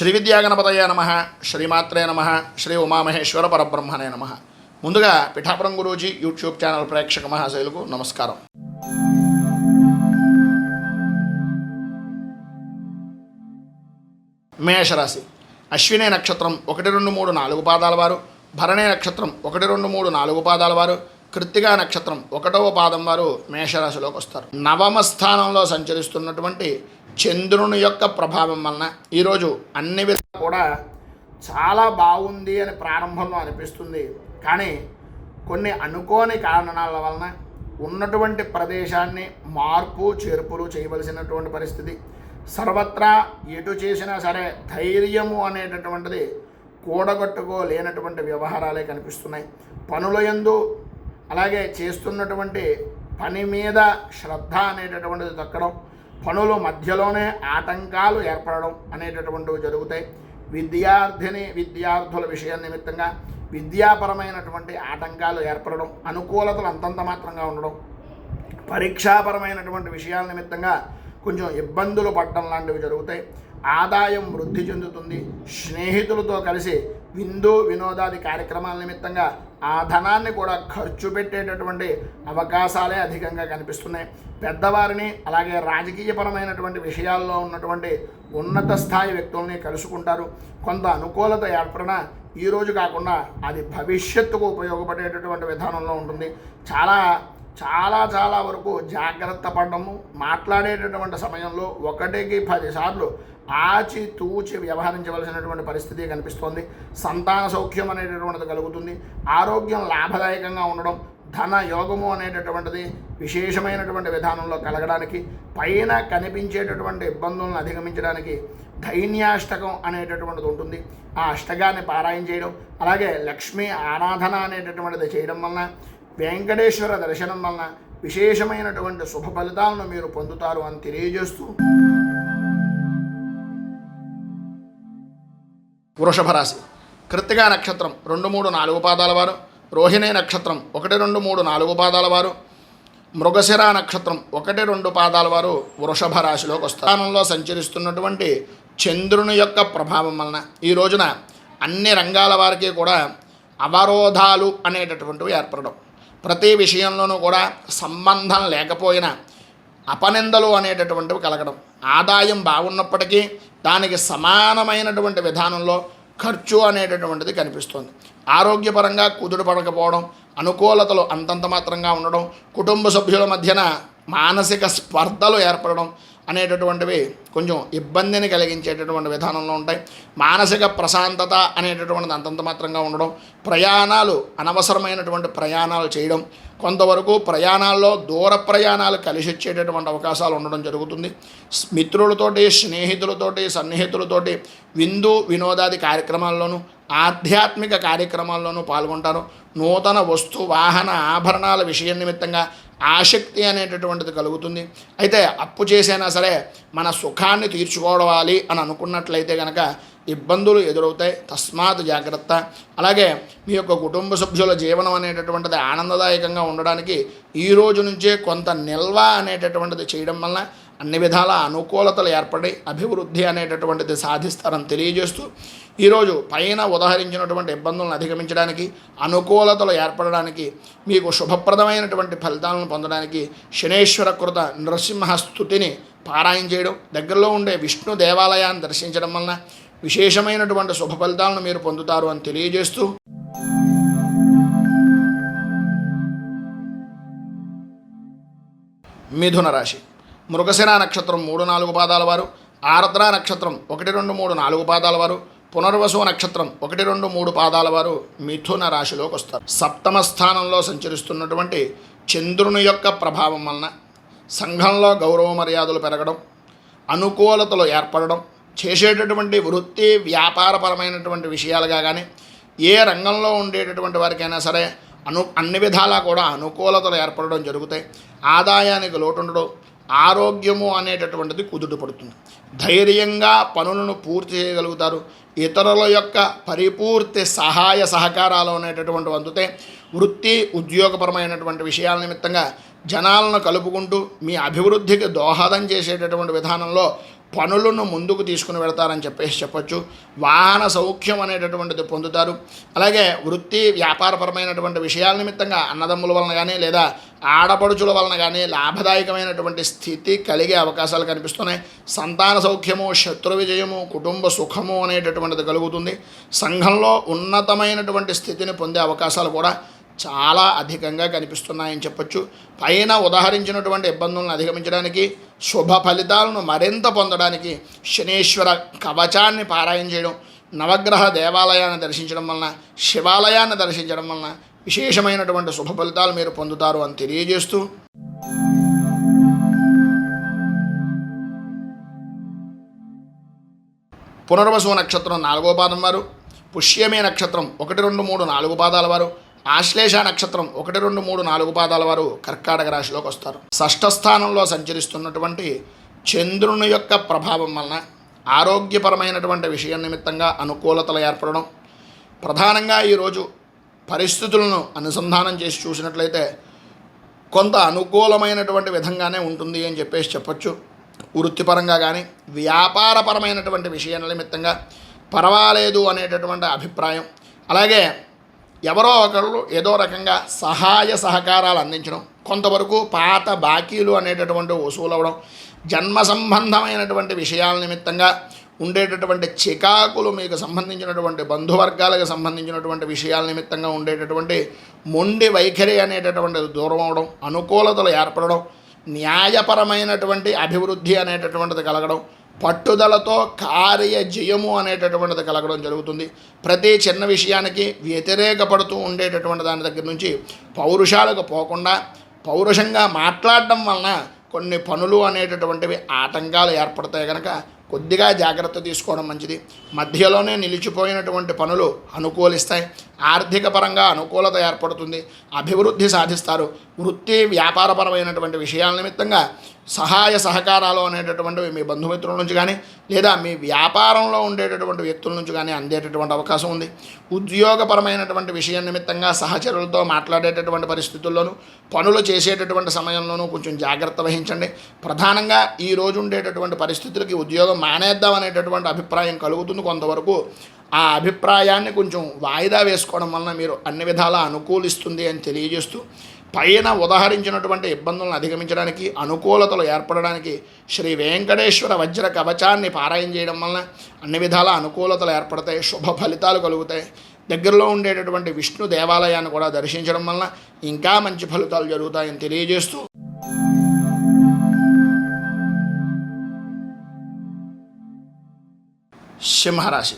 శ్రీ విద్యాగణపతయ నమః, శ్రీమాత్రే నమః, శ్రీ ఉమామహేశ్వర పరబ్రహ్మణే నమః. ముందుగా పిఠాపురం గురూజీ యూట్యూబ్ ఛానల్ ప్రేక్షక మహాశైలకు నమస్కారం. మేషరాశి. అశ్విని నక్షత్రం 1, 2, 3, 4 పాదాల వారు, భరణి నక్షత్రం 1, 2, 3, 4 పాదాల వారు, కృత్తికా నక్షత్రం 1వ పాదం వారు మేషరాశిలోకి వస్తారు. నవమ స్థానంలో సంచరిస్తున్నటువంటి చంద్రుని యొక్క ప్రభావం వలన ఈరోజు అన్ని విధాలు కూడా చాలా బాగుంది అని ప్రారంభంలో అనిపిస్తుంది. కానీ కొన్ని అనుకోని కారణాల వలన ఉన్నటువంటి ప్రదేశాన్ని మార్పు చేర్పులు చేయవలసినటువంటి పరిస్థితి. సర్వత్రా ఎటు చేసినా సరే ధైర్యము అనేటటువంటిది కూడగట్టుకోలేనటువంటి వ్యవహారాలే కనిపిస్తున్నాయి. పనుల యందు అలాగే చేస్తున్నటువంటి పని మీద శ్రద్ధ అనేటటువంటిది తగ్గడం, పనుల మధ్యలోనే ఆటంకాలు ఏర్పడడం అనేటటువంటివి జరుగుతాయి. విద్యార్థుల విషయం నిమిత్తంగా విద్యాపరమైనటువంటి ఆటంకాలు ఏర్పడడం, అనుకూలతలు అంతంత మాత్రంగా ఉండడం, పరీక్షాపరమైనటువంటి విషయాల నిమిత్తంగా కొంచెం ఇబ్బందులు పడడం లాంటివి జరుగుతాయి. ఆదాయం వృద్ధి చెందుతుంది. స్నేహితులతో కలిసి వినోదాది కార్యక్రమాల నిమిత్తంగా ఆ ధనాన్ని కూడా ఖర్చు పెట్టేటటువంటి అవకాశాలే అధికంగా కనిపిస్తున్నాయి. పెద్దవారిని అలాగే రాజకీయపరమైనటువంటి విషయాల్లో ఉన్నటువంటి ఉన్నత స్థాయి వ్యక్తుల్ని కలుసుకుంటారు. కొంత అనుకూలత ఏర్పడిన ఈరోజు కాకుండా అది భవిష్యత్తుకు ఉపయోగపడేటటువంటి విధానంలో ఉంటుంది. చాలా వరకు జాగ్రత్త పడడము, మాట్లాడేటటువంటి సమయంలో 1కి 10 సార్లు ఆచితూచి వ్యవహరించవలసినటువంటి పరిస్థితి కనిపిస్తోంది. సంతాన సౌఖ్యం అనేటటువంటిది కలుగుతుంది. ఆరోగ్యం లాభదాయకంగా ఉండడం, ధన యోగము అనేటటువంటిది విశేషమైనటువంటి విధానంలో కలగడానికి, పైన కనిపించేటటువంటి ఇబ్బందులను అధిగమించడానికి ధైన్యాష్టకం అనేటటువంటిది ఉంటుంది. ఆ అష్టకాన్ని పారాయణ చేయడం, అలాగే లక్ష్మీ ఆరాధన అనేటటువంటిది చేయడం వలన, వెంకటేశ్వర దర్శనం వలన విశేషమైనటువంటి శుభ ఫలితాలను మీరు పొందుతారు అని తెలియజేస్తూ, వృషభ రాశి. కృత్తికా నక్షత్రం 2, 3, 4 పాదాల వారు, రోహిణి నక్షత్రం 1, 2, 3, 4 పాదాల వారు, మృగశిర నక్షత్రం 1, 2 పాదాల వారు వృషభ రాశిలోకి వస్తారు. స్థానంలో సంచరిస్తున్నటువంటి చంద్రుని యొక్క ప్రభావం వలన ఈ రోజున అన్ని రంగాల వారికి కూడా అవరోధాలు అనేటటువంటివి ఏర్పడడం, ప్రతి విషయంలోనూ కూడా సంబంధం లేకపోయినా అపనిందలు అనేటటువంటివి కలగడం, ఆదాయం బాగున్నప్పటికీ దానికి సమానమైనటువంటి విధానంలో ఖర్చు అనేటటువంటిది కనిపిస్తుంది. ఆరోగ్యపరంగా కుదుట పడకపోవడం, అనుకూలతలు అంతంత మాత్రంగా ఉండడం, కుటుంబ సభ్యుల మధ్యన మానసిక స్పర్ధలు ఏర్పడడం అనేటటువంటివి కొంచెం ఇబ్బందిని కలిగించేటటువంటి విధానంలో ఉంటాయి. మానసిక ప్రశాంతత అనేటటువంటిది అంతంత మాత్రంగా ఉండడం, ప్రయాణాలు అనవసరమైనటువంటి ప్రయాణాలు చేయడం, కొంతవరకు ప్రయాణాల్లో దూర ప్రయాణాలు కలిసి వచ్చేటటువంటి అవకాశాలు ఉండడం జరుగుతుంది. మిత్రులతోటి, స్నేహితులతోటి, సన్నిహితులతోటి వినోదాది కార్యక్రమాల్లోనూ ఆధ్యాత్మిక కార్యక్రమాల్లోనూ పాల్గొంటారు. నూతన వస్తు వాహన ఆభరణాల విషయం నిమిత్తంగా ఆసక్తి అనేటటువంటిది కలుగుతుంది. అయితే అప్పు చేసైనా సరే మన సుఖాన్ని తీర్చుకోవాలి అని అనుకున్నట్లయితే కనుక ఇబ్బందులు ఎదురవుతాయి. తస్మాత్ జాగ్రత్త. అలాగే మీ యొక్క కుటుంబ సభ్యుల జీవనం అనేటటువంటిది ఆనందదాయకంగా ఉండడానికి ఈ రోజు నుంచే కొంత నిల్వ అనేటటువంటిది చేయడం వలన అన్ని విధాల అనుకూలతలు ఏర్పడి అభివృద్ధి అనేటటువంటిది సాధిస్తారని తెలియజేస్తూ, ఈరోజు పైన ఉదాహరించినటువంటి ఇబ్బందులను అధిగమించడానికి, అనుకూలతలు ఏర్పడడానికి, మీకు శుభప్రదమైనటువంటి ఫలితాలను పొందడానికి శనేశ్వర కృత నృసింహస్తుతిని పారాయణ చేయడం, దగ్గరలో ఉండే విష్ణు దేవాలయాన్ని దర్శించడం వలన విశేషమైనటువంటి శుభ ఫలితాలను మీరు పొందుతారు అని తెలియజేస్తూ, మిథున రాశి. మృగశిర నక్షత్రం 3, 4 పాదాల వారు, ఆర్ద్ర నక్షత్రం 1, 2, 3, 4 పాదాల వారు, పునర్వసు నక్షత్రం 1, 2, 3 పాదాల వారు మిథున రాశిలోకి వస్తారు. సప్తమ స్థానంలో సంచరిస్తున్నటువంటి చంద్రుని యొక్క ప్రభావం వలన సంఘంలో గౌరవ మర్యాదలు పెరగడం, అనుకూలతలు ఏర్పడడం, చేసేటటువంటి వృత్తి వ్యాపారపరమైనటువంటి విషయాలుగా కానీ ఏ రంగంలో ఉండేటటువంటి వారికైనా సరే అన్ని విధాలా కూడా అనుకూలతలు ఏర్పడడం జరుగుతాయి. ఆదాయానికి లోటు ఉండడం, ఆరోగ్యము అనేటటువంటిది కుదుట పడుతుంది. ధైర్యంగా పనులను పూర్తి చేయగలుగుతారు. ఇతరుల యొక్క పరిపూర్తి సహాయ సహకారాలు అనేటటువంటి అందుతే వృత్తి ఉద్యోగపరమైనటువంటి విషయాల నిమిత్తంగా జనాలను కలుపుకుంటూ మీ అభివృద్ధికి దోహదం చేసేటటువంటి విధానంలో పనులను ముందుకు తీసుకుని వెళతారని చెప్పొచ్చు. వాహన సౌఖ్యం అనేటటువంటిది పొందుతారు. అలాగే వృత్తి వ్యాపారపరమైనటువంటి విషయాల నిమిత్తంగా అన్నదమ్ముల వలన కానీ లేదా ఆడపడుచుల వలన కానీ లాభదాయకమైనటువంటి స్థితి కలిగే అవకాశాలు కనిపిస్తున్నాయి. సంతాన సౌఖ్యము, శత్రు విజయము, కుటుంబ సుఖము అనేటటువంటిది కలుగుతుంది. సంఘంలో ఉన్నతమైనటువంటి స్థితిని పొందే అవకాశాలు కూడా చాలా అధికంగా కనిపిస్తున్నాయని చెప్పొచ్చు. పైన ఉదాహరించినటువంటి ఇబ్బందులను అధిగమించడానికి, శుభ ఫలితాలను మరింత పొందడానికి శనీశ్వర కవచాన్ని పారాయణ చేయడం, నవగ్రహ దేవాలయాన్ని దర్శించడం వలన, శివాలయాన్ని దర్శించడం వలన విశేషమైనటువంటి శుభ ఫలితాలు మీరు పొందుతారు అని తెలియజేస్తూ, పునర్వసు నక్షత్రం 4వ పాదం వారు, పుష్యమి నక్షత్రం 1, 2, 3, 4 పాదాల వారు, ఆశ్లేష నక్షత్రం 1, 2, 3, 4 పాదాల వారు కర్కాటక రాశిలోకి వస్తారు. షష్ఠ స్థానంలో సంచరిస్తున్నటువంటి చంద్రుని యొక్క ప్రభావం వలన ఆరోగ్యపరమైనటువంటి విషయం నిమిత్తంగా అనుకూలతలు ఏర్పడడం, ప్రధానంగా ఈరోజు పరిస్థితులను అనుసంధానం చేసి చూసినట్లయితే కొంత అనుకూలమైనటువంటి విధంగానే ఉంటుంది అని చెప్పొచ్చు. వృత్తిపరంగా కానీ వ్యాపారపరమైనటువంటి విషయాల నిమిత్తంగా పర్వాలేదు అనేటటువంటి అభిప్రాయం. అలాగే ఎవరో ఒకరు ఏదో రకంగా సహాయ సహకారాలు అందించడం, కొంతవరకు పాత బాకీలు అనేటటువంటి వసూలు అవ్వడం, జన్మ సంబంధమైనటువంటి విషయాల నిమిత్తంగా ఉండేటటువంటి చికాకులు, మీకు సంబంధించినటువంటి బంధువర్గాలకు సంబంధించినటువంటి విషయాల నిమిత్తంగా ఉండేటటువంటి మొండి వైఖరి అనేటటువంటిది దూరం అవడం, అనుకూలతలు ఏర్పడడం, న్యాయపరమైనటువంటి అభివృద్ధి అనేటటువంటిది కలగడం, పట్టుదలతో కార్య జయము అనేటటువంటిది కలగడం జరుగుతుంది. ప్రతి చిన్న విషయానికి వ్యతిరేకపడుతూ ఉండేటటువంటి దాని దగ్గర నుంచి పౌరుషాలకు పోకుండా పౌరుషంగా మాట్లాడడం వలన కొన్ని పనులు అనేటటువంటివి ఆటంకాలు ఏర్పడతాయి కనుక కొద్దిగా జాగ్రత్త తీసుకోవడం మంచిది. మధ్యలోనే నిలిచిపోయినటువంటి పనులు అనుకూలిస్తాయి. ఆర్థిక పరంగా అనుకూలత ఏర్పడుతుంది. అభివృద్ధి సాధిస్తారు. వృత్తి వ్యాపారపరమైనటువంటి విషయాల నిమిత్తంగా సహాయ సహకారాలు అనేటటువంటివి మీ బంధుమిత్రుల నుంచి కానీ లేదా మీ వ్యాపారంలో ఉండేటటువంటి వ్యక్తుల నుంచి కానీ అందేటటువంటి అవకాశం ఉంది. ఉద్యోగపరమైనటువంటి విషయం నిమిత్తంగా సహచరులతో మాట్లాడేటటువంటి పరిస్థితుల్లోనూ పనులు చేసేటటువంటి సమయంలోనూ కొంచెం జాగ్రత్త వహించండి. ప్రధానంగా ఈ రోజు ఉండేటటువంటి పరిస్థితులకి ఉద్యోగం మానేద్దాం అనేటటువంటి అభిప్రాయం కలుగుతుంది. కొంతవరకు ఆ అభిప్రాయాన్ని కొంచెం వాయిదా వేసుకోవడం వలన మీరు అన్ని విధాలా అనుకూలిస్తుంది అని తెలియజేస్తూ, పైన ఉదాహరించినటువంటి ఇబ్బందులను అధిగమించడానికి, అనుకూలతలు ఏర్పడడానికి శ్రీ వెంకటేశ్వర వజ్ర కవచాన్ని పారాయణ చేయడం వలన అన్ని విధాల అనుకూలతలు ఏర్పడతాయి, శుభ ఫలితాలు కలుగుతాయి. దగ్గరలో ఉండేటటువంటి విష్ణు దేవాలయాన్ని కూడా దర్శించడం వలన ఇంకా మంచి ఫలితాలు జరుగుతాయని తెలియజేస్తూ, సింహరాశి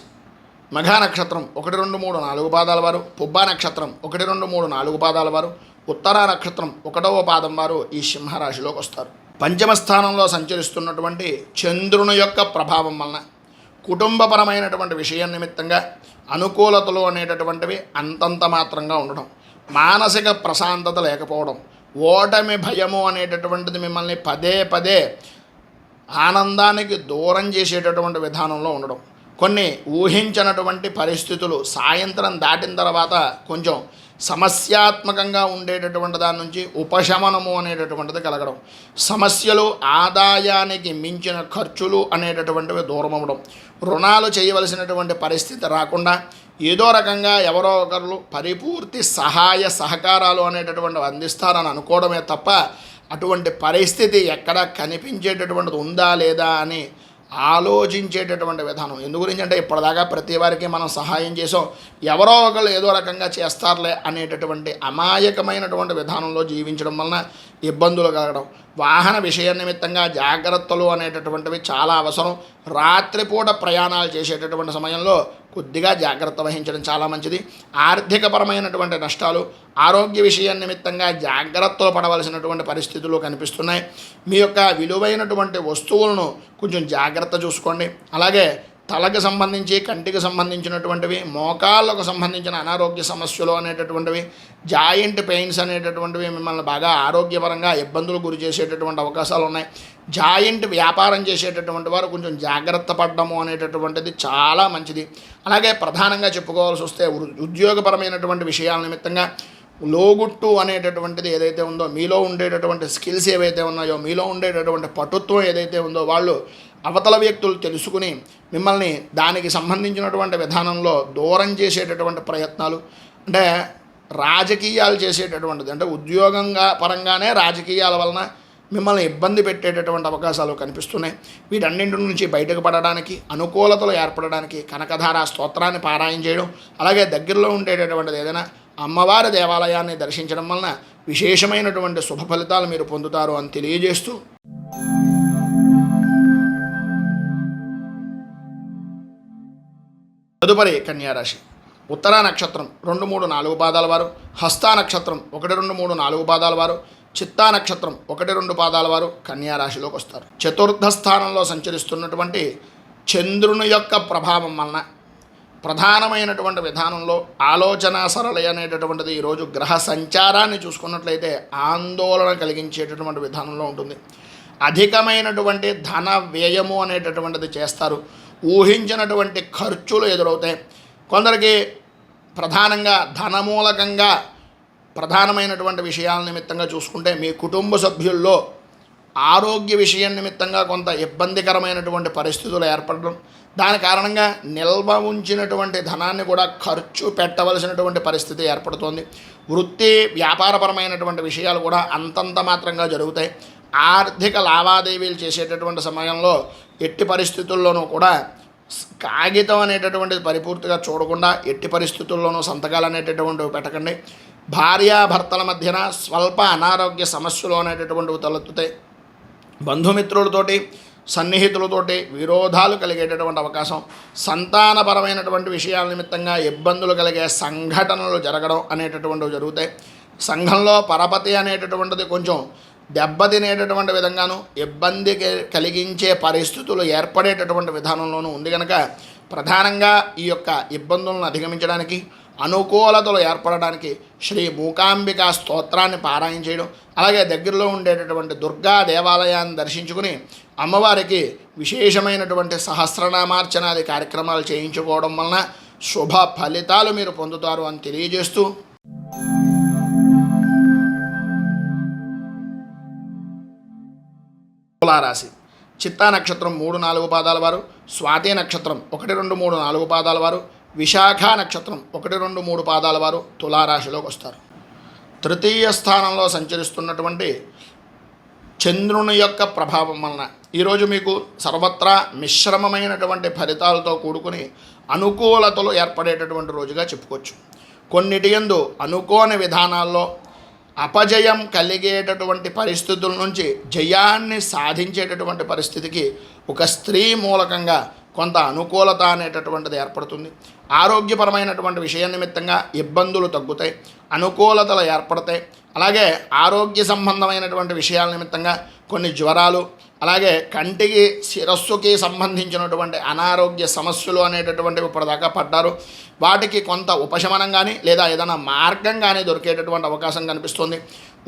మఘా నక్షత్రం 1, 2, 3, 4 పాదాల వారు, పుబ్బా నక్షత్రం 1, 2, 3, 4 పాదాల వారు, ఉత్తరా నక్షత్రం 1వ పాదం వారు ఈ సింహరాశిలోకి వస్తారు. పంచమ స్థానంలో సంచరిస్తున్నటువంటి చంద్రుని యొక్క ప్రభావం వలన కుటుంబపరమైనటువంటి విషయం నిమిత్తంగా అనుకూలతలు అనేటటువంటివి అంతంత మాత్రంగా ఉండడం, మానసిక ప్రశాంతత లేకపోవడం, ఓటమి భయము అనేటటువంటిది మిమ్మల్ని పదే పదే ఆనందానికి దూరం చేసేటటువంటి విధానంలో ఉండడం, కొన్ని ఊహించినటువంటి పరిస్థితులు సాయంత్రం దాటిన తర్వాత కొంచెం సమస్యాత్మకంగా ఉండేటటువంటి దాని నుంచి ఉపశమనము అనేటటువంటిది కలగడం, సమస్యలు ఆదాయానికి మించిన ఖర్చులు అనేటటువంటివి దూరం అవ్వడం, రుణాలు చేయవలసినటువంటి పరిస్థితి రాకుండా ఏదో రకంగా ఎవరో ఒకరు పరిపూర్తి సహాయ సహకారాలు అనేటటువంటివి అందిస్తారని అనుకోవడమే తప్ప అటువంటి పరిస్థితి ఎక్కడ కనిపించేటటువంటిది ఉందా లేదా అని ఆలోచించేటటువంటి విధానం. ఎందు గురించి అంటే ఇప్పటిదాకా ప్రతి వారికి మనం సహాయం చేసాం, ఎవరో ఒకరు ఏదో రకంగా చేస్తారులే అనేటటువంటి అమాయకమైనటువంటి విధానంలో జీవించడం వలన ఇబ్బందులు కలగడం, వాహన విషయ నిమిత్తంగా జాగ్రత్తలు అనేటటువంటివి చాలా అవసరం. రాత్రిపూట ప్రయాణాలు చేసేటటువంటి సమయంలో కొద్దిగా జాగ్రత్త వహించడం చాలా మంచిది. ఆర్థికపరమైనటువంటి నష్టాలు, ఆరోగ్య విషయం నిమిత్తంగా జాగ్రత్తలు పడవలసినటువంటి పరిస్థితులు కనిపిస్తున్నాయి. మీ యొక్క విలువైనటువంటి వస్తువులను కొంచెం జాగ్రత్త చూసుకోండి. అలాగే తలకు సంబంధించి, కంటికి సంబంధించినటువంటివి, మోకాళ్ళకు సంబంధించిన అనారోగ్య సమస్యలు అనేటటువంటివి, జాయింట్ పెయిన్స్ అనేటటువంటివి మిమ్మల్ని బాగా ఆరోగ్యపరంగా ఇబ్బందులు గురి చేసేటటువంటి అవకాశాలు ఉన్నాయి. జాయింట్ వ్యాపారం చేసేటటువంటి వారు కొంచెం జాగ్రత్త పడడము అనేటటువంటిది చాలా మంచిది. అలాగే ప్రధానంగా చెప్పుకోవాల్సి వస్తే ఉద్యోగపరమైనటువంటి విషయాల నిమిత్తంగా లోగుట్టు అనేటటువంటిది ఏదైతే ఉందో, మీలో ఉండేటటువంటి స్కిల్స్ ఏవైతే ఉన్నాయో, మీలో ఉండేటటువంటి పటుత్వం ఏదైతే ఉందో, వాళ్ళు అవతల వ్యక్తులు తెలుసుకుని మిమ్మల్ని దానికి సంబంధించినటువంటి విధానంలో దూరం చేసేటటువంటి ప్రయత్నాలు, అంటే రాజకీయాలు చేసేటటువంటిది, అంటే ఉద్యోగంగా పరంగానే రాజకీయాల వలన మిమ్మల్ని ఇబ్బంది పెట్టేటటువంటి అవకాశాలు కనిపిస్తున్నాయి. వీటన్నింటి నుంచి బయటకు పడడానికి, అనుకూలతలు ఏర్పడడానికి కనకధార స్తోత్రాన్ని పారాయణ చేయడం, అలాగే దగ్గరలో ఉండేటటువంటిది ఏదైనా అమ్మవారి దేవాలయాన్ని దర్శించడం వలన విశేషమైనటువంటి శుభ ఫలితాలు మీరు పొందుతారు అని తెలియజేస్తూ, తదుపరి కన్యారాశి. ఉత్తరా నక్షత్రం 2, 3, 4 పాదాల వారు, హస్తా నక్షత్రం 1, 2, 3, 4 పాదాల వారు, చిత్తా నక్షత్రం 1, 2 పాదాల వారు కన్యారాశిలోకి వస్తారు. చతుర్థ స్థానంలో సంచరిస్తున్నటువంటి చంద్రుని యొక్క ప్రభావం వలన ప్రధానమైనటువంటి విధానంలో ఆలోచన సరళి అనేటటువంటిది ఈరోజు గ్రహ సంచారాన్ని చూసుకున్నట్లయితే ఆందోళన కలిగించేటటువంటి విధానంలో ఉంటుంది. అధికమైనటువంటి ధన వ్యయము అనేటటువంటిది చేస్తారు. ఊహించినటువంటి ఖర్చులు ఎదురవుతాయి. కొందరికి ప్రధానంగా ధనమూలకంగా ప్రధానమైనటువంటి విషయాల నిమిత్తంగా చూసుకుంటే మీ కుటుంబ సభ్యుల్లో ఆరోగ్య విషయం నిమిత్తంగా కొంత ఇబ్బందికరమైనటువంటి పరిస్థితులు ఏర్పడడం, దాని కారణంగా నిల్వ ఉంచినటువంటి ధనాన్ని కూడా ఖర్చు పెట్టవలసినటువంటి పరిస్థితి ఏర్పడుతోంది. వృత్తి వ్యాపారపరమైనటువంటి విషయాలు కూడా అంతంత మాత్రంగా జరుగుతాయి. ఆర్థిక లావాదేవీలు చేసేటటువంటి సమయంలో ఎట్టి పరిస్థితుల్లోనూ కూడా కాగితం అనేటటువంటిది పరిపూర్తిగా చూడకుండా ఎట్టి పరిస్థితుల్లోనూ సంతకాలు అనేటటువంటివి పెట్టకండి. భార్యాభర్తల మధ్యన స్వల్ప అనారోగ్య సమస్యలు అనేటటువంటివి తలెత్తుతాయి. బంధుమిత్రులతోటి, సన్నిహితులతోటి విరోధాలు కలిగేటటువంటి అవకాశం, సంతానపరమైనటువంటి విషయాల నిమిత్తంగా ఇబ్బందులు కలిగే సంఘటనలు జరగడం అనేటటువంటివి జరుగుతాయి. సంఘంలో పరపతి అనేటటువంటిది కొంచెం దెబ్బతినేటటువంటి విధంగాను ఇబ్బంది కలిగించే పరిస్థితులు ఏర్పడేటటువంటి విధానంలోనూ ఉంది కనుక ప్రధానంగా ఈ యొక్క ఇబ్బందులను అధిగమించడానికి, అనుకూలతలు ఏర్పడడానికి శ్రీ మూకాంబికా స్తోత్రాన్ని పారాయణ చేయడం, అలాగే దగ్గరలో ఉండేటటువంటి దుర్గా దేవాలయాన్ని దర్శించుకుని అమ్మవారికి విశేషమైనటువంటి సహస్రనామార్చనాది కార్యక్రమాలు చేయించుకోవడం వలన శుభ ఫలితాలు మీరు పొందుతారు అని తెలియజేస్తూ, తులారాశి. చిత్తా నక్షత్రం 3, 4 పాదాల వారు, స్వాతి నక్షత్రం 1, 2, 3, 4 పాదాల వారు, విశాఖ నక్షత్రం 1, 2, 3 పాదాల వారు తులారాశిలోకి వస్తారు. తృతీయ స్థానంలో సంచరిస్తున్నటువంటి చంద్రుని యొక్క ప్రభావం వలన ఈరోజు మీకు సర్వత్రా మిశ్రమమైనటువంటి ఫలితాలతో కూడుకుని అనుకూలతలు ఏర్పడేటటువంటి రోజుగా చెప్పుకోవచ్చు. కొన్నిటి యందు అనుకోని విధానాల్లో అపజయం కలిగేటటువంటి పరిస్థితుల నుంచి జయాన్ని సాధించేటటువంటి పరిస్థితికి ఒక స్త్రీ మూలకంగా కొంత అనుకూలత అనేటటువంటిది ఏర్పడుతుంది. ఆరోగ్యపరమైనటువంటి విషయం నిమిత్తంగా ఇబ్బందులు తగ్గుతాయి, అనుకూలతలు ఏర్పడతాయి. అలాగే ఆరోగ్య సంబంధమైనటువంటి విషయాల నిమిత్తంగా కొన్ని జ్వరాలు, అలాగే కంటికి శిరస్సుకి సంబంధించినటువంటి అనారోగ్య సమస్యలు అనేటటువంటివి ఇప్పటిదాకా పడ్డారు. వాటికి కొంత ఉపశమనం కానీ లేదా ఏదైనా మార్గం కానీ దొరికేటటువంటి అవకాశం కనిపిస్తుంది.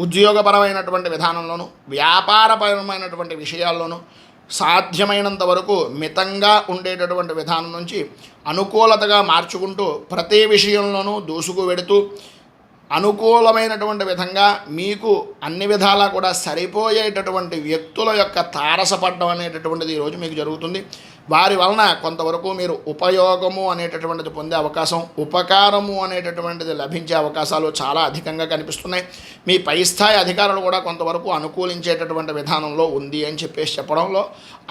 ఉద్యోగపరమైనటువంటి విధానంలోనూ వ్యాపారపరమైనటువంటి విషయాల్లోనూ సాధ్యమైనంత వరకు మితంగా ఉండేటటువంటి విధానం నుంచి అనుకూలతగా మార్చుకుంటూ ప్రతి విషయంలోనూ దూసుకు వెడుతూ అనుకూలమైనటువంటి విధంగా మీకు అన్ని విధాలా కూడా సరిపోయేటటువంటి వ్యక్తుల యొక్క తారసపడడం అనేటటువంటిది ఈరోజు మీకు జరుగుతుంది. వారి వలన కొంతవరకు మీరు ఉపయోగము అనేటటువంటిది పొందే అవకాశం, ఉపకారము అనేటటువంటిది లభించే అవకాశాలు చాలా అధికంగా కనిపిస్తున్నాయి. మీ పై స్థాయి అధికారులు కూడా కొంతవరకు అనుకూలించేటటువంటి విధానంలో ఉంది అని చెప్పడంలో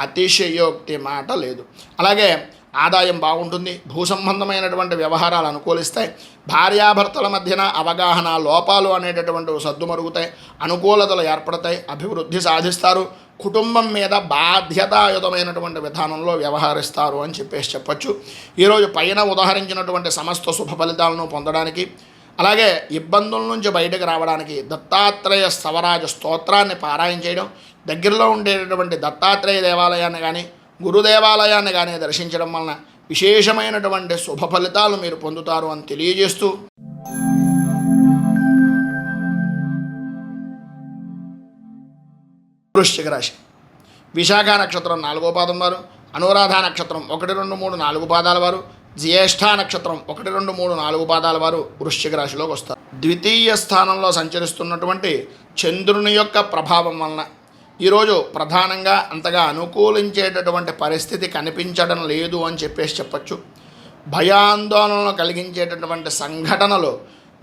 అతిశయోక్తి మాట లేదు. అలాగే ఆదాయం బాగుంటుంది. భూ సంబంధమైనటువంటి వ్యవహారాలు అనుకూలిస్తాయి. భార్యాభర్తల మధ్యన అవగాహన లోపాలు అనేటటువంటివి సద్దుమరుగుతాయి. అనుకూలతలు ఏర్పడతాయి. అభివృద్ధి సాధిస్తారు. కుటుంబం మీద బాధ్యతాయుతమైనటువంటి విధానంలో వ్యవహరిస్తారు అని చెప్పచ్చు. ఈరోజు పైన ఉదాహరించినటువంటి సమస్త శుభ ఫలితాలను పొందడానికి, అలాగే ఇబ్బందుల నుంచి బయటకు రావడానికి దత్తాత్రేయ స్తవరాజ స్తోత్రాన్ని పారాయణ చేయడం, దగ్గరలో ఉండేటటువంటి దత్తాత్రేయ దేవాలయాన్ని కానీ గురు దేవాలయాన్ని కానీ దర్శించడం వలన విశేషమైనటువంటి శుభ ఫలితాలు మీరు పొందుతారు అని తెలియజేస్తూ, వృశ్చిక రాశి. విశాఖ నక్షత్రం 4వ పాదం వారు, అనురాధ నక్షత్రం 1, 2, 3, 4 పాదాల వారు, జ్యేష్ఠ నక్షత్రం 1, 2, 3, 4 పాదాల వారు వృశ్చిక రాశిలోకి వస్తారు. ద్వితీయ స్థానంలో సంచరిస్తున్నటువంటి చంద్రుని యొక్క ప్రభావం వలన ఈరోజు ప్రధానంగా అంతగా అనుకూలించేటటువంటి పరిస్థితి కనిపించడం లేదు అని చెప్పొచ్చు. భయాందోళనలు కలిగించేటటువంటి సంఘటనలు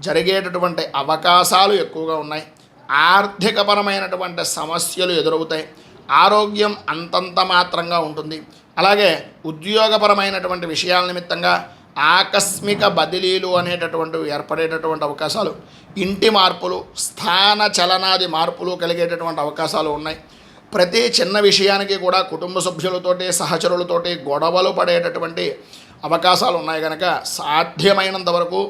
జరిగేటటువంటి అవకాశాలు ఎక్కువగా ఉన్నాయి. ఆర్థికపరమైనటువంటి సమస్యలు ఎదురవుతాయి. ఆరోగ్యం అంతంత మాత్రంగా ఉంటుంది. అలాగే ఉద్యోగపరమైనటువంటి విషయాల నిమిత్తంగా ఆకస్మిక బదిలీలు అనేటటువంటివి ఏర్పడేటటువంటి అవకాశాలు, ఇంటి మార్పులు, స్థాన చలనాది మార్పులు కలిగేటటువంటి అవకాశాలు ఉన్నాయి. ప్రతి చిన్న విషయానికి కూడా కుటుంబ సభ్యులతోటి సహచరులతోటి గొడవలు పడేటటువంటి అవకాశాలు ఉన్నాయి. కనుక సాధ్యమైనంత వరకు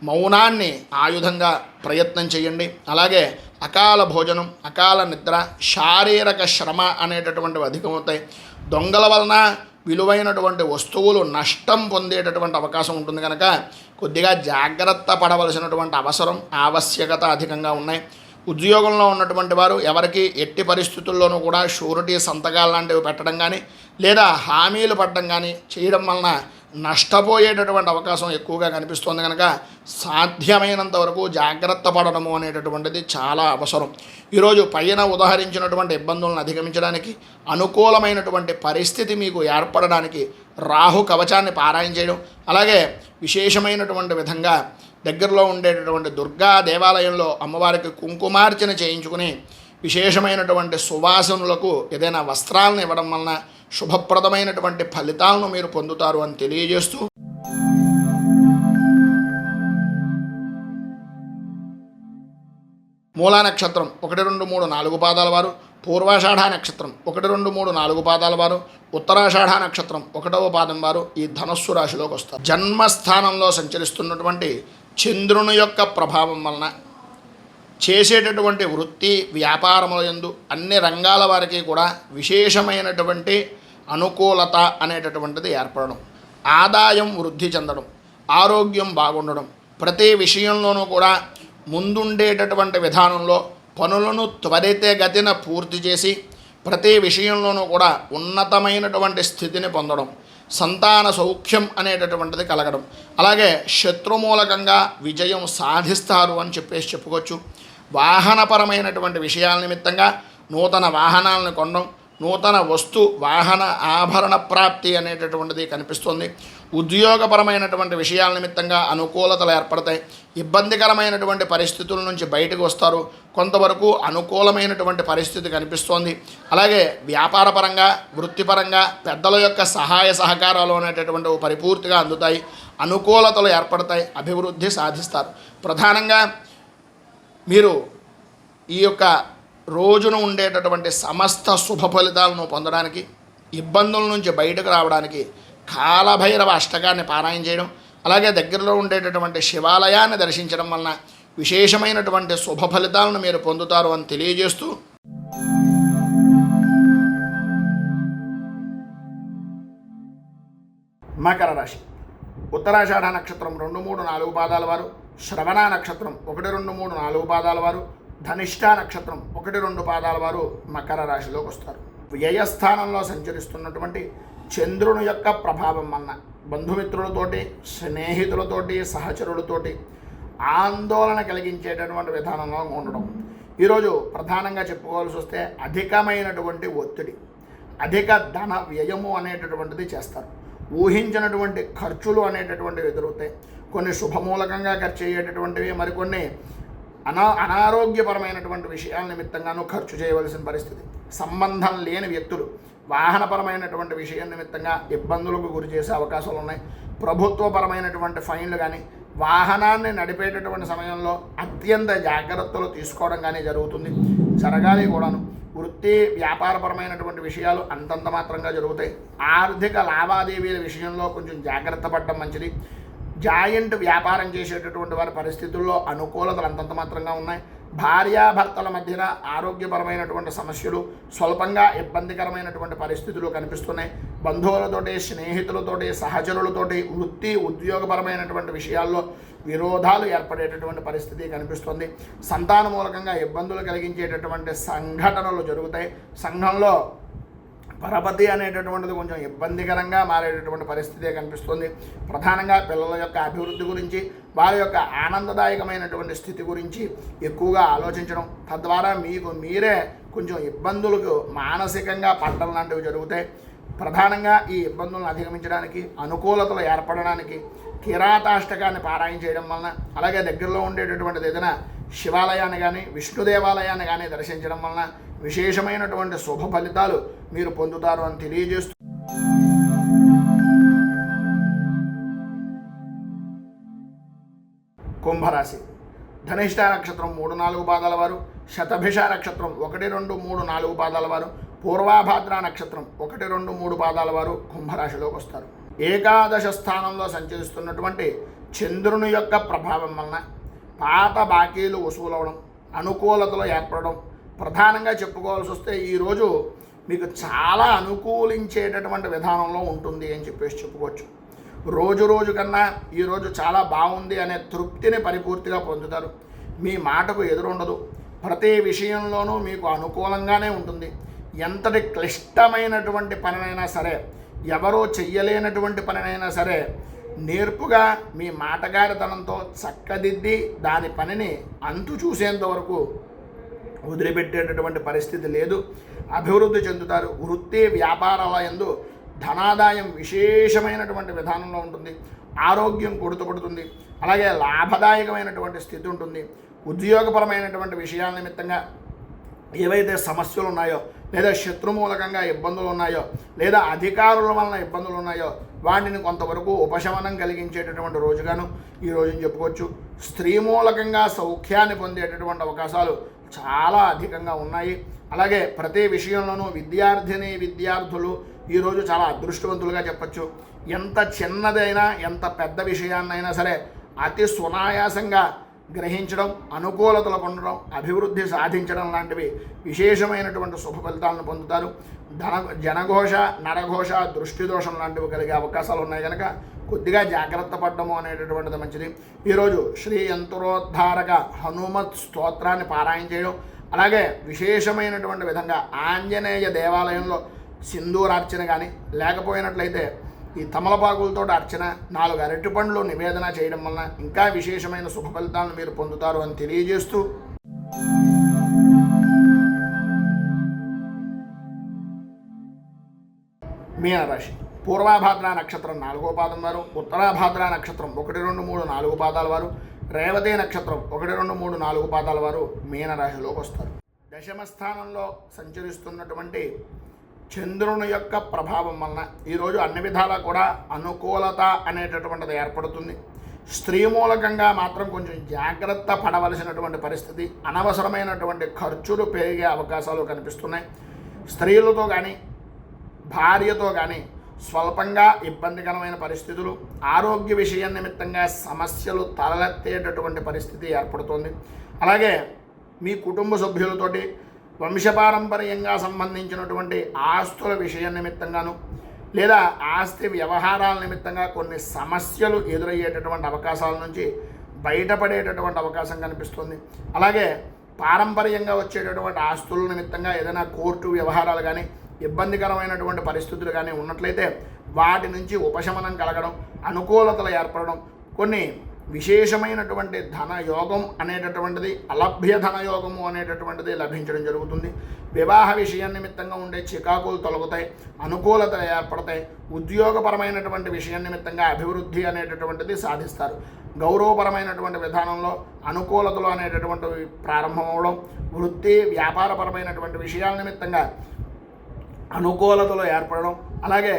మౌనాన్ని ఆయుధంగా ప్రయత్నం చేయండి. అలాగే అకాల భోజనం, అకాల నిద్ర, శారీరక శ్రమ అనేటటువంటివి అధికమవుతాయి. దొంగల వలన విలువైనటువంటి వస్తువులు నష్టం పొందేటటువంటి అవకాశం ఉంటుంది. కనుక కొద్దిగా జాగ్రత్త పడవలసినటువంటి ఆవశ్యకత అధికంగా ఉన్నాయి. ఉద్యోగంలో ఉన్నటువంటి వారు ఎవరికి ఎట్టి పరిస్థితుల్లోనూ కూడా షూరిటీ సంతకాలు లాంటివి పెట్టడం కానీ లేదా హామీలు పడడం కానీ చేయడం వలన నష్టపోయేటటువంటి అవకాశం ఎక్కువగా కనిపిస్తుంది. కనుక సాధ్యమైనంత వరకు జాగ్రత్త పడడము అనేటటువంటిది చాలా అవసరం. ఈరోజు పైన ఉదాహరించినటువంటి ఇబ్బందులను అధిగమించడానికి, అనుకూలమైనటువంటి పరిస్థితి మీకు ఏర్పడడానికి రాహు కవచాన్ని పారాయణ చేయడం, అలాగే విశేషమైనటువంటి విధంగా దగ్గరలో ఉండేటటువంటి దుర్గా దేవాలయంలో అమ్మవారికి కుంకుమార్చన చేయించుకుని విశేషమైనటువంటి సువాసనలకు ఏదైనా వస్త్రాలను ఇవ్వడం వలన శుభప్రదమైనటువంటి ఫలితాలను మీరు పొందుతారు అని తెలియజేస్తూ, మూలా నక్షత్రం 1, 2, 3, 4 పాదాల వారు, పూర్వాషాఢ నక్షత్రం 1, 2, 3, 4 పాదాల వారు, ఉత్తరాషాఢ నక్షత్రం 1వ పాదం వారు ఈ ధనస్సు రాశిలోకి వస్తారు. జన్మస్థానంలో సంచరిస్తున్నటువంటి చంద్రుని యొక్క ప్రభావం వలన చేసేటటువంటి వృత్తి వ్యాపారముల యందు అన్ని రంగాల వారికి కూడా విశేషమైనటువంటి అనుకూలత అనేటటువంటిది ఏర్పడడం, ఆదాయం వృద్ధి చెందడం, ఆరోగ్యం బాగుండడం, ప్రతి విషయంలోనూ కూడా ముందుండేటటువంటి విధానంలో పనులను త్వరితగతిన పూర్తి చేసి ప్రతి విషయంలోనూ కూడా ఉన్నతమైనటువంటి స్థితిని పొందడం, సంతాన సౌఖ్యం అనేటటువంటిది కలగడం, అలాగే శత్రుమూలకంగా విజయం సాధిస్తారు అని చెప్పుకోవచ్చు. వాహనపరమైనటువంటి విషయాల నిమిత్తంగా నూతన వాహనాలను కొనడం, నూతన వాహన ఆభరణ ప్రాప్తి అనేటటువంటిది కనిపిస్తుంది. ఉద్యోగపరమైనటువంటి విషయాల నిమిత్తంగా అనుకూలతలు ఏర్పడతాయి. ఇబ్బందికరమైనటువంటి పరిస్థితుల నుంచి బయటకు వస్తారు. కొంతవరకు అనుకూలమైనటువంటి పరిస్థితి కనిపిస్తోంది. అలాగే వ్యాపారపరంగా, వృత్తిపరంగా పెద్దల యొక్క సహాయ సహకారాలు అనేటటువంటివి పరిపూర్తిగా అందుతాయి. అనుకూలతలు ఏర్పడతాయి. అభివృద్ధి సాధిస్తారు. ప్రధానంగా మీరు ఈ యొక్క రోజున ఉండేటటువంటి సమస్త శుభ ఫలితాలను పొందడానికి, ఇబ్బందుల నుంచి బయటకు రావడానికి కాలభైరవ అష్టకాన్ని పారాయణ చేయడం, అలాగే దగ్గరలో ఉండేటటువంటి శివాలయాన్ని దర్శించడం వలన విశేషమైనటువంటి శుభ ఫలితాలను మీరు పొందుతారు అని తెలియజేస్తూ, మకర రాశి ఉత్తరాషాఢ నక్షత్రం 2, 3, 4 పాదాల వారు, శ్రవణ నక్షత్రం 1, 2, 3, 4 పాదాల వారు, ధనిష్ట నక్షత్రం 1, 2 పాదాల వారు మకర రాశిలోకి వస్తారు. వ్యయస్థానంలో సంచరిస్తున్నటువంటి చంద్రుని యొక్క ప్రభావం వలన బంధుమిత్రులతోటి, స్నేహితులతోటి, సహచరులతోటి ఆందోళన కలిగించేటటువంటి విధానంలో ఉండడం. ఈరోజు ప్రధానంగా చెప్పుకోవాల్సి వస్తే అధికమైనటువంటి ఒత్తిడి, అధిక ధన వ్యయము అనేటటువంటిది చేస్తారు. ఊహించినటువంటి ఖర్చులు అనేటటువంటివి ఎదురవుతాయి. కొన్ని శుభమూలకంగా ఖర్చు అయ్యేటటువంటివి, మరికొన్ని అనారోగ్యపరమైనటువంటి విషయాల నిమిత్తంగానూ ఖర్చు చేయవలసిన పరిస్థితి. సంబంధం లేని వ్యక్తులు వాహనపరమైనటువంటి విషయం నిమిత్తంగా ఇబ్బందులకు గురి చేసే అవకాశాలు ఉన్నాయి. ప్రభుత్వపరమైనటువంటి ఫైన్లు కానీ, వాహనాన్ని నడిపేటటువంటి సమయంలో అత్యంత జాగ్రత్తలు తీసుకోవడం కానీ జరగాలి కూడాను. వృత్తి వ్యాపారపరమైనటువంటి విషయాలు అంతంత మాత్రంగా జరుగుతాయి. ఆర్థిక లావాదేవీల విషయంలో కొంచెం జాగ్రత్త పడడం మంచిది. జాయింట్ వ్యాపారం చేసేటటువంటి వారి పరిస్థితుల్లో అనుకూలతలు అంతంత మాత్రంగా ఉన్నాయి. భార్యాభర్తల మధ్యన ఆరోగ్యపరమైనటువంటి సమస్యలు, స్వల్పంగా ఇబ్బందికరమైనటువంటి పరిస్థితులు కనిపిస్తున్నాయి. బంధువులతోటి, స్నేహితులతోటి, సహచరులతోటి వృత్తి ఉద్యోగపరమైనటువంటి విషయాల్లో విరోధాలు ఏర్పడేటటువంటి పరిస్థితి కనిపిస్తుంది. సంతాన మూలకంగా ఇబ్బందులు కలిగించేటటువంటి సంఘటనలు జరుగుతాయి. సంఘంలో పరపతి అనేటటువంటిది కొంచెం ఇబ్బందికరంగా మారేటటువంటి పరిస్థితే కనిపిస్తుంది. ప్రధానంగా పిల్లల యొక్క అభివృద్ధి గురించి, వారి యొక్క ఆనందదాయకమైనటువంటి స్థితి గురించి ఎక్కువగా ఆలోచించడం, తద్వారా మీకు మీరే కొంచెం ఇబ్బందులకు మానసికంగా పడడం లాంటివి జరుగుతాయి. ప్రధానంగా ఈ ఇబ్బందులను అధిగమించడానికి, అనుకూలతలు ఏర్పడడానికి కిరాతాష్టకాన్ని పారాయణ చేయడం వలన, అలాగే దగ్గరలో ఉండేటటువంటిది ఏదైనా శివాలయాన్ని కానీ విష్ణు దేవాలయాన్ని కానీ దర్శించడం వలన విశేషమైనటువంటి శుభ ఫలితాలు మీరు పొందుతారు అని తెలియజేస్తూ, కుంభరాశి ధనిష్ట నక్షత్రం 3-4 పాదాల వారు, శతభిష నక్షత్రం 1, 2, 3, 4 పాదాల వారు, పూర్వాభాద్ర నక్షత్రం 1, 2, 3 పాదాల వారు కుంభరాశిలోకి వస్తారు. ఏకాదశ స్థానంలో సంచరిస్తున్నటువంటి చంద్రుని యొక్క ప్రభావం వలన పాత బాకీలు వసూలవడం, అనుకూలతలు ఏర్పడడం, ప్రధానంగా చెప్పుకోవాల్సి వస్తే ఈరోజు మీకు చాలా అనుకూలించేటటువంటి విధానంలో ఉంటుంది అని చెప్పుకోవచ్చు. రోజు కన్నా ఈరోజు చాలా బాగుంది అనే తృప్తిని పరిపూర్తిగా పొందుతారు. మీ మాటకు ఎదురుండదు. ప్రతి విషయంలోనూ మీకు అనుకూలంగానే ఉంటుంది. ఎంతటి క్లిష్టమైనటువంటి పనినైనా సరే, ఎవరో చెయ్యలేనటువంటి పనినైనా సరే నేర్పుగా మీ మాటగారితనంతో చక్కదిద్ది దాని పనిని అంతు చూసేంత వరకు వదిలిపెట్టేటటువంటి పరిస్థితి లేదు. అభివృద్ధి చెందుతారు. వృత్తి వ్యాపారాల యందు ధనాదాయం విశేషమైనటువంటి విధానంలో ఉంటుంది. ఆరోగ్యం కొడుతుంది. అలాగే లాభదాయకమైనటువంటి స్థితి ఉంటుంది. ఉద్యోగపరమైనటువంటి విషయాల నిమిత్తంగా ఏవైతే సమస్యలు ఉన్నాయో, లేదా శత్రుమూలకంగా ఇబ్బందులు ఉన్నాయో, లేదా అధికారుల వలన ఇబ్బందులు ఉన్నాయో వాటిని కొంతవరకు ఉపశమనం కలిగించేటటువంటి రోజుగాను ఈ రోజుని చెప్పుకోవచ్చు. స్త్రీ మూలకంగా సౌఖ్యాన్ని పొందేటటువంటి అవకాశాలు చాలా అధికంగా ఉన్నాయి. అలాగే ప్రతి విషయంలోనూ విద్యార్థులు ఈరోజు చాలా అదృష్టవంతులుగా చెప్పచ్చు. ఎంత చిన్నదైనా ఎంత పెద్ద విషయాన్నైనా సరే అతి సునాయాసంగా గ్రహించడం, అనుకూలతలు పొందడం, అభివృద్ధి సాధించడం లాంటివి విశేషమైనటువంటి శుభ ఫలితాలను పొందుతారు. జనఘోష, నరఘోష, దృష్టి దోషం లాంటివి కలిగే అవకాశాలు ఉన్నాయి కనుక కొద్దిగా జాగ్రత్త పడడము అనేటటువంటిది మంచిది. ఈరోజు శ్రీ యంత్రోద్ధారక హనుమత్ స్తోత్రాన్ని పారాయణ చేయడం, అలాగే విశేషమైనటువంటి విధంగా ఆంజనేయ దేవాలయంలో సింధూరార్చన కానీ, లేకపోయినట్లయితే ఈ తమలపాకులతో అర్చన, 4 అరటిపండ్లు నివేదన చేయడం వలన ఇంకా విశేషమైన శుభ ఫలితాలను మీరు పొందుతారు అని తెలియజేస్తూ, మీనరాశి పూర్వాభాద్ర నక్షత్రం 4వ పాదం వారు, ఉత్తరాభాద్ర నక్షత్రం 1, 2, 3, 4 పాదాల వారు, రేవతి నక్షత్రం 1, 2, 3, 4 పాదాల వారు మీనరాశిలోకి వస్తారు. దశమ స్థానంలో సంచరిస్తున్నటువంటి చంద్రుని యొక్క ప్రభావం వలన ఈరోజు అన్ని విధాలా కూడా అనుకూలత అనేటటువంటిది ఏర్పడుతుంది. స్త్రీ మూలకంగా మాత్రం కొంచెం జాగ్రత్త పడవలసినటువంటి పరిస్థితి, అనవసరమైనటువంటి ఖర్చులు పెరిగే అవకాశాలు కనిపిస్తున్నాయి. స్త్రీలతో కానీ భార్యతో కానీ స్వల్పంగా ఇబ్బందికరమైన పరిస్థితులు, ఆరోగ్య విషయం నిమిత్తంగా సమస్యలు తలెత్తేటటువంటి పరిస్థితి ఏర్పడుతుంది. అలాగే మీ కుటుంబ సభ్యులతోటి వంశపారంపర్యంగా సంబంధించినటువంటి ఆస్తుల విషయం నిమిత్తంగాను, లేదా ఆస్తి వ్యవహారాల నిమిత్తంగా కొన్ని సమస్యలు ఎదురయ్యేటటువంటి అవకాశాల నుంచి బయటపడేటటువంటి అవకాశం కనిపిస్తుంది. అలాగే పారంపర్యంగా వచ్చేటటువంటి ఆస్తుల నిమిత్తంగా ఏదైనా కోర్టు వ్యవహారాలు కానీ, ఇబ్బందికరమైనటువంటి పరిస్థితులు కానీ ఉన్నట్లయితే వాటి నుంచి ఉపశమనం కలగడం, అనుకూలతలు ఏర్పడడం, కొన్ని విశేషమైనటువంటి ధనయోగం అనేటటువంటిది, అలభ్య ధనయోగము అనేటటువంటిది లభించడం జరుగుతుంది. వివాహ విషయం నిమిత్తంగా ఉండే చికాకులు తొలగుతాయి, అనుకూలతలు ఏర్పడతాయి. ఉద్యోగపరమైనటువంటి విషయం నిమిత్తంగా అభివృద్ధి అనేటటువంటిది సాధిస్తారు. గౌరవపరమైనటువంటి విధానంలో అనుకూలతలు అనేటటువంటివి ప్రారంభమవడం, వృత్తి వ్యాపారపరమైనటువంటి విషయాల నిమిత్తంగా అనుకూలతలు ఏర్పడడం, అలాగే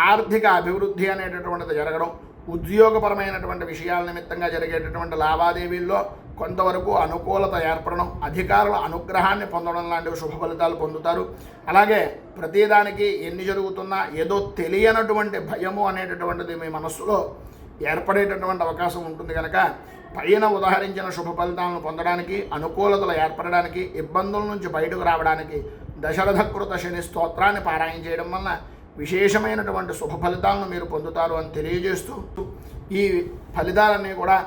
ఆర్థిక అభివృద్ధి అనేటటువంటిది జరగడం, ఉద్యోగపరమైనటువంటి విషయాల నిమిత్తంగా జరిగేటటువంటి లావాదేవీల్లో కొంతవరకు అనుకూలత ఏర్పడడం, అధికారుల అనుగ్రహాన్ని పొందడం లాంటివి శుభ ఫలితాలు పొందుతారు. అలాగే ప్రతిదానికి ఎన్ని జరుగుతున్నా ఏదో తెలియనటువంటి భయము అనేటటువంటిది మీ మనస్సులో ఏర్పడేటటువంటి అవకాశం ఉంటుంది కనుక పైన ఉదాహరించిన శుభ ఫలితాలను పొందడానికి, అనుకూలతలు ఏర్పడడానికి, ఇబ్బందుల నుంచి బయటకు రావడానికి దశరథకృత శని స్తోత్రాన్ని పారాయణ చేయడం వలన విశేషమైనటువంటి శుభ ఫలితాలను మీరు పొందుతారు అని తెలియజేస్తూ, ఈ ఫలితాలన్నీ కూడా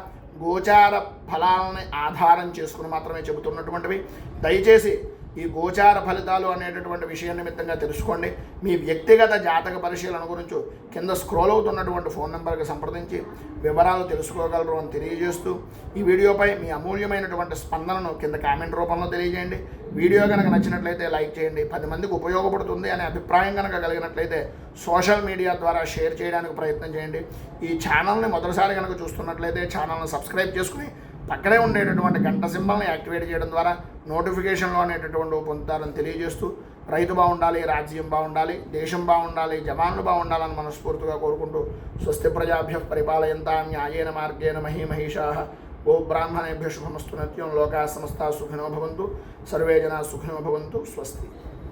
గోచార ఫలాలని ఆధారం చేసుకుని మాత్రమే చెబుతున్నటువంటివి. దయచేసి ఈ గోచార ఫలితాలు అనేటటువంటి విషయం నిమిత్తంగా తెలుసుకోండి. మీ వ్యక్తిగత జాతక పరిశీలన గురించి కింద స్క్రోల్ అవుతున్నటువంటి ఫోన్ నెంబర్కి సంప్రదించి వివరాలు తెలుసుకోగలరు అని తెలియజేస్తూ, ఈ వీడియోపై మీ అమూల్యమైనటువంటి స్పందనను కింద కామెంట్ రూపంలో తెలియజేయండి. వీడియో కనుక నచ్చినట్లయితే లైక్ చేయండి. 10 మందికి ఉపయోగపడుతుంది అనే అభిప్రాయం కనుక కలిగినట్లయితే సోషల్ మీడియా ద్వారా షేర్ చేయడానికి ప్రయత్నం చేయండి. ఈ ఛానల్ని మొదటిసారి కనుక చూస్తున్నట్లయితే ఛానల్ని సబ్స్క్రైబ్ చేసుకుని పక్కనే ఉండేటటువంటి గంట సింబల్ని యాక్టివేట్ చేయడం ద్వారా నోటిఫికేషన్లు అనేటటువంటి పొందుతారని తెలియజేస్తూ, రైతు బాగుండాలి, రాజ్యం బాగుండాలి, దేశం బాగుండాలి, జవాన్లు బాగుండాలని మనస్ఫూర్తిగా కోరుకుంటూ, స్వస్తి ప్రజాభ్యః పరిపాలయంతాం న్యాయేన మార్గేణ మహీమహీషాః గో బ్రాహ్మణేభ్యః శుభమస్తు నిత్యం లోకాః సమస్తాః సుఖినో భవంతు సర్వే జనాః సుఖినో భవంతు స్వస్తి.